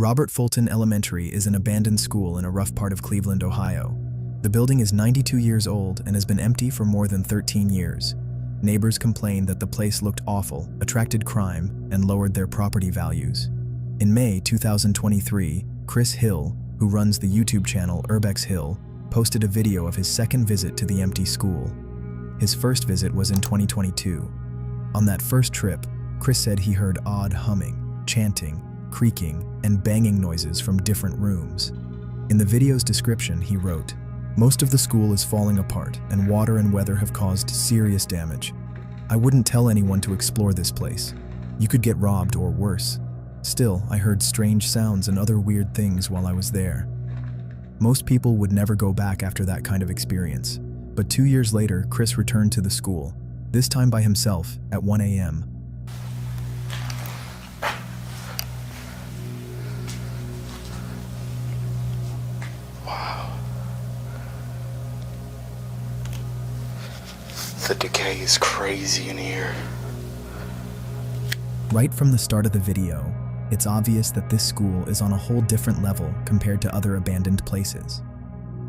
Robert Fulton Elementary is an abandoned school in a rough part of Cleveland, Ohio. The building is 92 years old and has been empty for more than 13 years. Neighbors complained that the place looked awful, attracted crime, and lowered their property values. In May 2023, Chris Hill, who runs the YouTube channel Urbex Hill, posted a video of his second visit to the empty school. His first visit was in 2022. On that first trip, Chris said he heard odd humming, chanting, creaking, and banging noises from different rooms. In the video's description, he wrote, "Most of the school is falling apart, and water and weather have caused serious damage. I wouldn't tell anyone to explore this place. You could get robbed or worse. Still, I heard strange sounds and other weird things while I was there." Most people would never go back after that kind of experience. But 2 years later, Chris returned to the school, this time by himself at 1 a.m. Wow. The decay is crazy in here. Right from the start of the video, it's obvious that this school is on a whole different level compared to other abandoned places.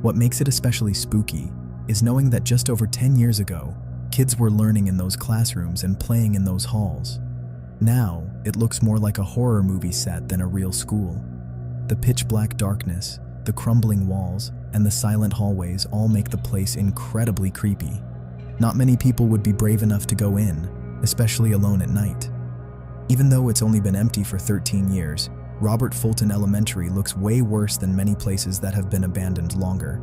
What makes it especially spooky is knowing that just over 10 years ago, kids were learning in those classrooms and playing in those halls. Now, it looks more like a horror movie set than a real school. The pitch-black darkness, the crumbling walls, and the silent hallways all make the place incredibly creepy. Not many people would be brave enough to go in, especially alone at night. Even though it's only been empty for 13 years, Robert Fulton Elementary looks way worse than many places that have been abandoned longer.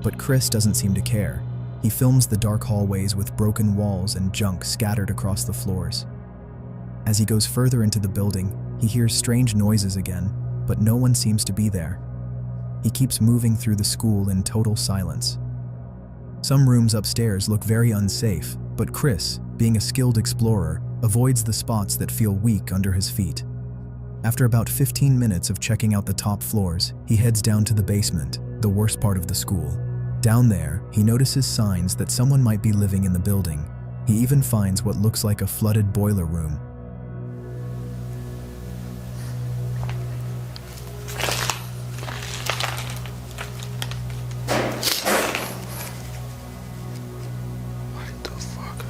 But Chris doesn't seem to care. He films the dark hallways with broken walls and junk scattered across the floors. As he goes further into the building, he hears strange noises again, but no one seems to be there. He keeps moving through the school in total silence. Some rooms upstairs look very unsafe, but Chris, being a skilled explorer, avoids the spots that feel weak under his feet. After about 15 minutes of checking out the top floors, he heads down to the basement, the worst part of the school. Down there, he notices signs that someone might be living in the building. He even finds what looks like a flooded boiler room. What the fuck?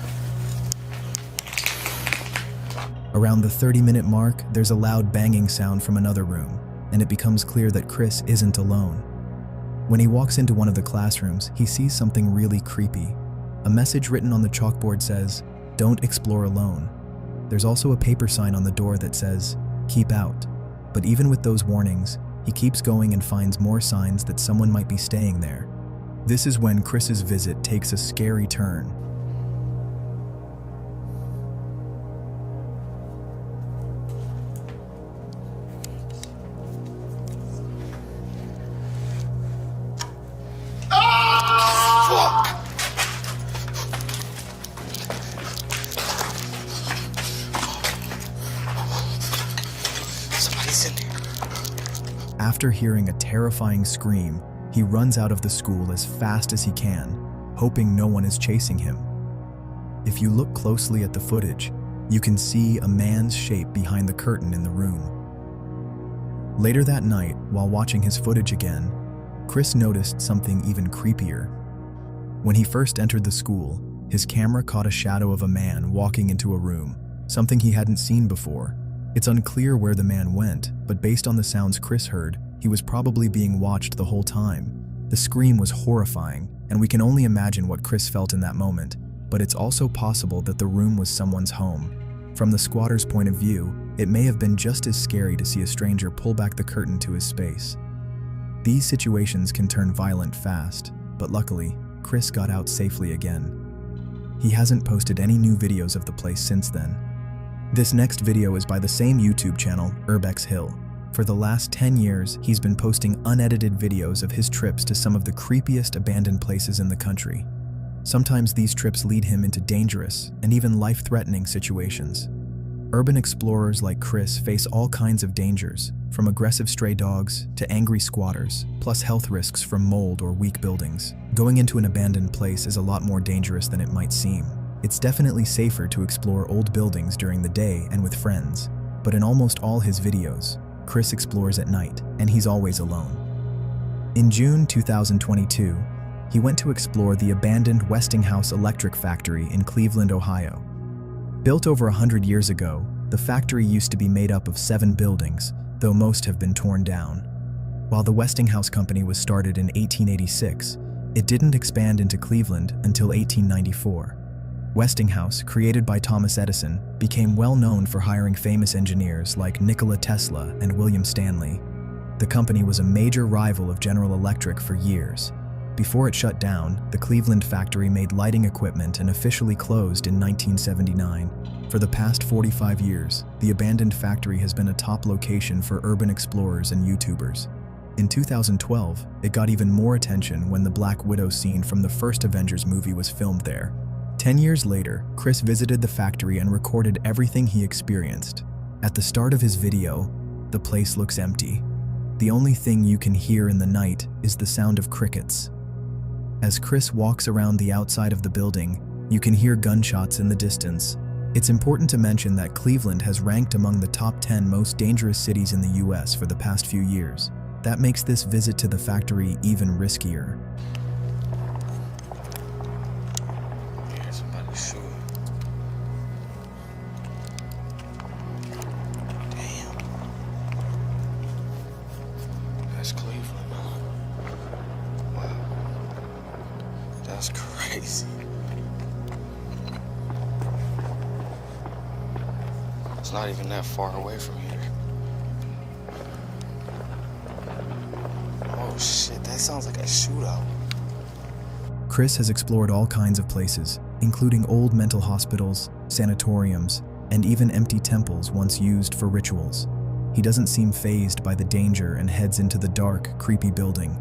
Around the 30-minute mark, there's a loud banging sound from another room, and it becomes clear that Chris isn't alone. When he walks into one of the classrooms, he sees something really creepy. A message written on the chalkboard says, "Don't explore alone." There's also a paper sign on the door that says, "Keep out." But even with those warnings, he keeps going and finds more signs that someone might be staying there. This is when Chris's visit takes a scary turn. Somebody's in here. After hearing a terrifying scream, he runs out of the school as fast as he can, hoping no one is chasing him. If you look closely at the footage, you can see a man's shape behind the curtain in the room. Later that night, while watching his footage again, Chris noticed something even creepier. When he first entered the school, his camera caught a shadow of a man walking into a room, something he hadn't seen before. It's unclear where the man went, but based on the sounds Chris heard, he was probably being watched the whole time. The scream was horrifying, and we can only imagine what Chris felt in that moment, but it's also possible that the room was someone's home. From the squatter's point of view, it may have been just as scary to see a stranger pull back the curtain to his space. These situations can turn violent fast, but luckily, Chris got out safely again. He hasn't posted any new videos of the place since then. This next video is by the same YouTube channel, Urbex Hill. For the last 10 years, he's been posting unedited videos of his trips to some of the creepiest abandoned places in the country. Sometimes these trips lead him into dangerous and even life-threatening situations. Urban explorers like Chris face all kinds of dangers, from aggressive stray dogs to angry squatters, plus health risks from mold or weak buildings. Going into an abandoned place is a lot more dangerous than it might seem. It's definitely safer to explore old buildings during the day and with friends, but in almost all his videos, Chris explores at night, and he's always alone. In June 2022, he went to explore the abandoned Westinghouse electric factory in Cleveland, Ohio. Built over 100 years ago, the factory used to be made up of 7 buildings, though most have been torn down. While the Westinghouse Company was started in 1886, it didn't expand into Cleveland until 1894. Westinghouse, created by Thomas Edison, became well known for hiring famous engineers like Nikola Tesla and William Stanley. The company was a major rival of General Electric for years. Before it shut down, the Cleveland factory made lighting equipment and officially closed in 1979. For the past 45 years, the abandoned factory has been a top location for urban explorers and YouTubers. In 2012, it got even more attention when the Black Widow scene from the first Avengers movie was filmed there. 10 years later, Chris visited the factory and recorded everything he experienced. At the start of his video, the place looks empty. The only thing you can hear in the night is the sound of crickets. As Chris walks around the outside of the building, you can hear gunshots in the distance. It's important to mention that Cleveland has ranked among the top 10 most dangerous cities in the US for the past few years. That makes this visit to the factory even riskier. Yeah, somebody's shooting. Damn. That's Cleveland, huh? Wow. That's crazy. It's not even that far away from here. Oh shit, that sounds like a shootout. Chris has explored all kinds of places, including old mental hospitals, sanatoriums, and even empty temples once used for rituals. He doesn't seem fazed by the danger and heads into the dark, creepy building.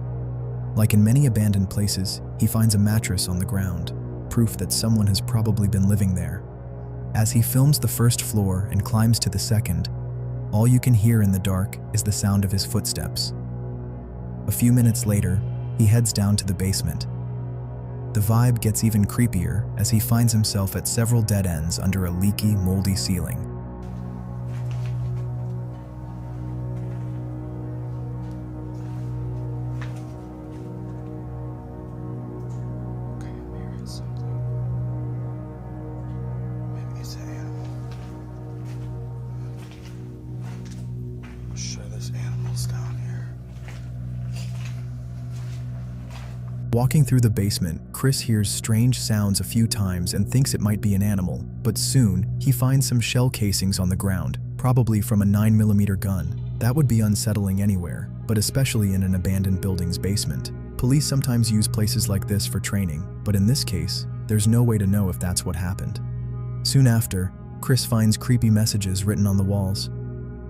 Like in many abandoned places, he finds a mattress on the ground, proof that someone has probably been living there. As he films the first floor and climbs to the second, all you can hear in the dark is the sound of his footsteps. A few minutes later, he heads down to the basement. The vibe gets even creepier as he finds himself at several dead ends under a leaky, moldy ceiling. Okay, I'm hearing something. Maybe it's an animal. I'm sure there's animals down here. Walking through the basement, Chris hears strange sounds a few times and thinks it might be an animal, but soon he finds some shell casings on the ground, probably from a 9mm gun. That would be unsettling anywhere, but especially in an abandoned building's basement. Police sometimes use places like this for training, but in this case, there's no way to know if that's what happened. Soon after, Chris finds creepy messages written on the walls.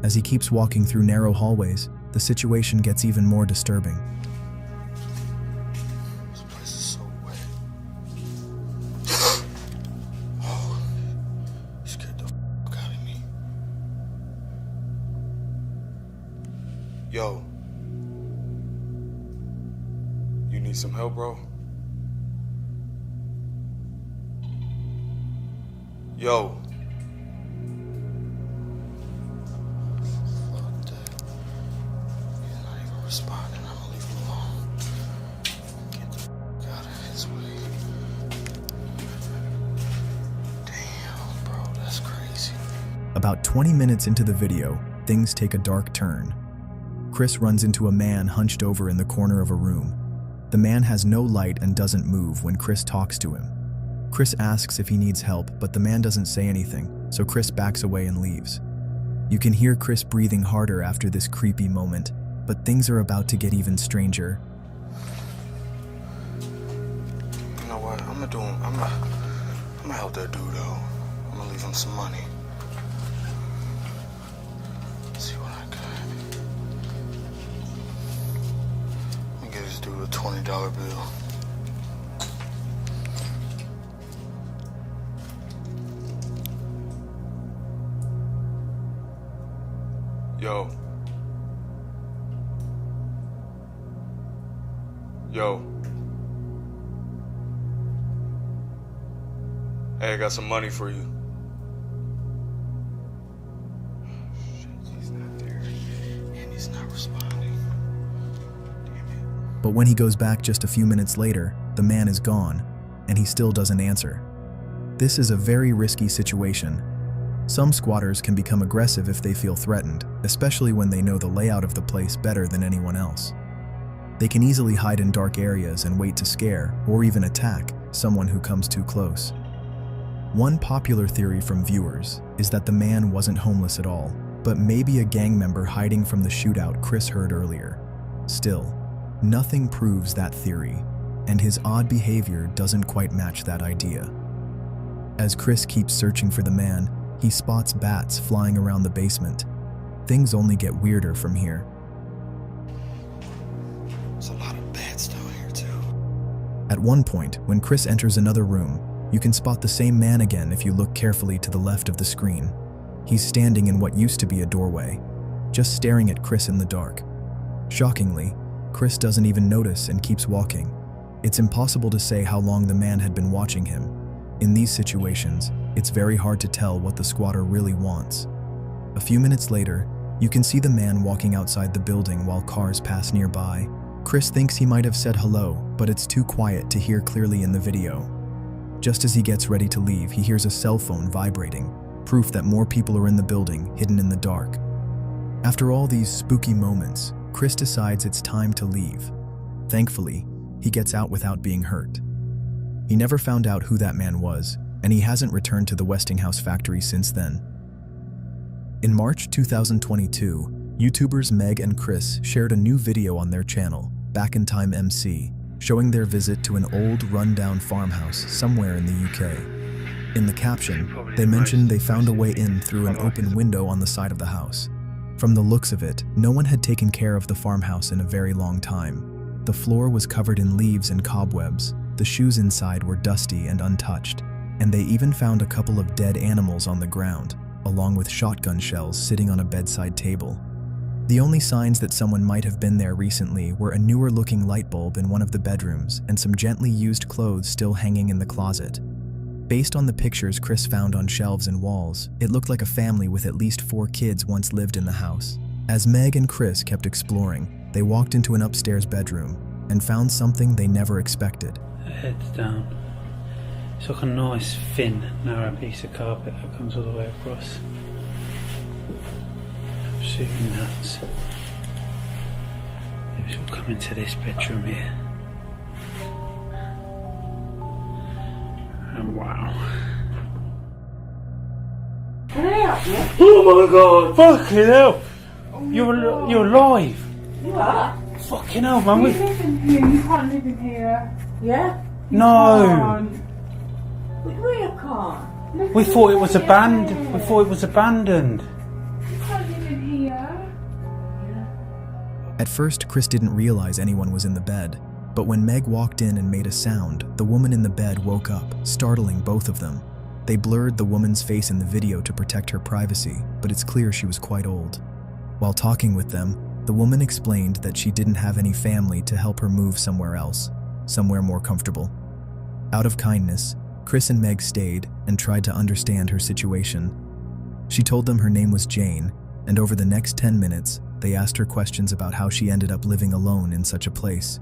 As he keeps walking through narrow hallways, the situation gets even more disturbing. This place is so wet. Oh, you scared the fuck out of me. Yo. You need some help, bro? Yo. Fuck that. He's not even responding. I'm gonna leave him alone. Get the fuck out of his way. Damn, bro, that's crazy. About 20 minutes into the video, things take a dark turn. Chris runs into a man hunched over in the corner of a room. The man has no light and doesn't move when Chris talks to him. Chris asks if he needs help, but the man doesn't say anything, so Chris backs away and leaves. You can hear Chris breathing harder after this creepy moment, but things are about to get even stranger. You know what? I'm gonna help that dude out. I'm gonna leave him some money. Let's see what I got. I'm gonna give this dude a $20 bill. Yo. Yo. Hey, I got some money for you. Shit, he's not there. But when he goes back just a few minutes later, the man is gone, and he still doesn't answer. This is a very risky situation. Some squatters can become aggressive if they feel threatened, especially when they know the layout of the place better than anyone else. They can easily hide in dark areas and wait to scare, or even attack, someone who comes too close. One popular theory from viewers is that the man wasn't homeless at all, but maybe a gang member hiding from the shootout Chris heard earlier. Still, nothing proves that theory, and his odd behavior doesn't quite match that idea. As Chris keeps searching for the man, he spots bats flying around the basement. Things only get weirder from here. There's a lot of bats down here too. At one point, when Chris enters another room, you can spot the same man again if you look carefully to the left of the screen. He's standing in what used to be a doorway, just staring at Chris in the dark. Shockingly, Chris doesn't even notice and keeps walking. It's impossible to say how long the man had been watching him. In these situations, it's very hard to tell what the squatter really wants. A few minutes later, you can see the man walking outside the building while cars pass nearby. Chris thinks he might have said hello, but it's too quiet to hear clearly in the video. Just as he gets ready to leave, he hears a cell phone vibrating, proof that more people are in the building, hidden in the dark. After all these spooky moments, Chris decides it's time to leave. Thankfully, he gets out without being hurt. He never found out who that man was, and he hasn't returned to the Westinghouse factory since then. In March 2022, YouTubers Meg and Chris shared a new video on their channel, Back in Time MC, showing their visit to an old, run-down farmhouse somewhere in the UK. In the caption, they mentioned they found a way in through an open window on the side of the house. From the looks of it, no one had taken care of the farmhouse in a very long time. The floor was covered in leaves and cobwebs, the shoes inside were dusty and untouched, and they even found a couple of dead animals on the ground, along with shotgun shells sitting on a bedside table. The only signs that someone might have been there recently were a newer-looking light bulb in one of the bedrooms and some gently used clothes still hanging in the closet. Based on the pictures Chris found on shelves and walls, it looked like a family with at least 4 kids once lived in the house. As Meg and Chris kept exploring, they walked into an upstairs bedroom and found something they never expected. Heads down. It's like a nice, thin, narrow piece of carpet that comes all the way across. Absolutely nuts. Maybe we'll come into this bedroom here. And wow. Can I help you? Oh my god, fucking hell! You're alive! You are? Fucking hell, man. You live in here, you can't live in here. Yeah? You No! can't. We can't. We thought it was abandoned. We thought it was abandoned. You can't live in here. At first, Chris didn't realize anyone was in the bed, but when Meg walked in and made a sound, the woman in the bed woke up, startling both of them. They blurred the woman's face in the video to protect her privacy, but it's clear she was quite old. While talking with them, the woman explained that she didn't have any family to help her move somewhere else, somewhere more comfortable. Out of kindness, Chris and Meg stayed and tried to understand her situation. She told them her name was Jane, and over the next 10 minutes, they asked her questions about how she ended up living alone in such a place.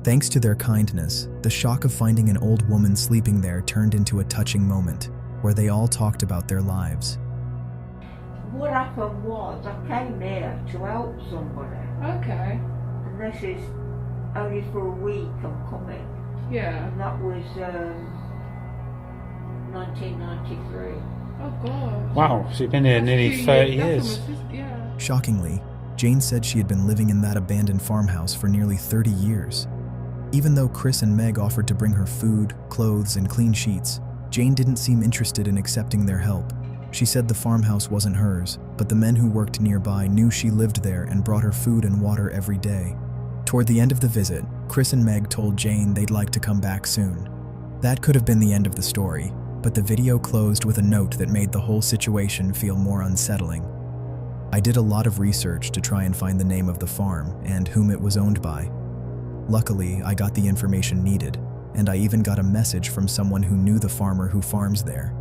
Thanks to their kindness, the shock of finding an old woman sleeping there turned into a touching moment, where they all talked about their lives. What happened was, I came here to help somebody. Okay. And this is only for a week I'm coming. Yeah. And that was 1993. Oh god. Wow, so you've been here nearly 30 years. Yeah. Shockingly, Jane said she had been living in that abandoned farmhouse for nearly 30 years. Even though Chris and Meg offered to bring her food, clothes, and clean sheets, Jane didn't seem interested in accepting their help. She said the farmhouse wasn't hers, but the men who worked nearby knew she lived there and brought her food and water every day. Toward the end of the visit, Chris and Meg told Jane they'd like to come back soon. That could have been the end of the story, but the video closed with a note that made the whole situation feel more unsettling. I did a lot of research to try and find the name of the farm and whom it was owned by. Luckily, I got the information needed, and I even got a message from someone who knew the farmer who farms there.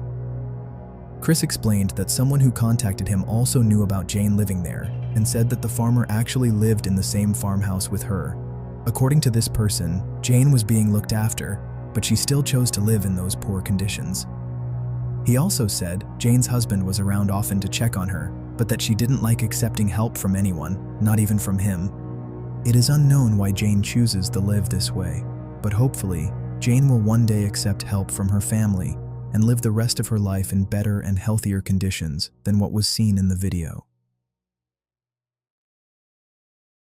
Chris explained that someone who contacted him also knew about Jane living there and said that the farmer actually lived in the same farmhouse with her. According to this person, Jane was being looked after, but she still chose to live in those poor conditions. He also said Jane's husband was around often to check on her, but that she didn't like accepting help from anyone, not even from him. It is unknown why Jane chooses to live this way, but hopefully, Jane will one day accept help from her family and live the rest of her life in better and healthier conditions than what was seen in the video.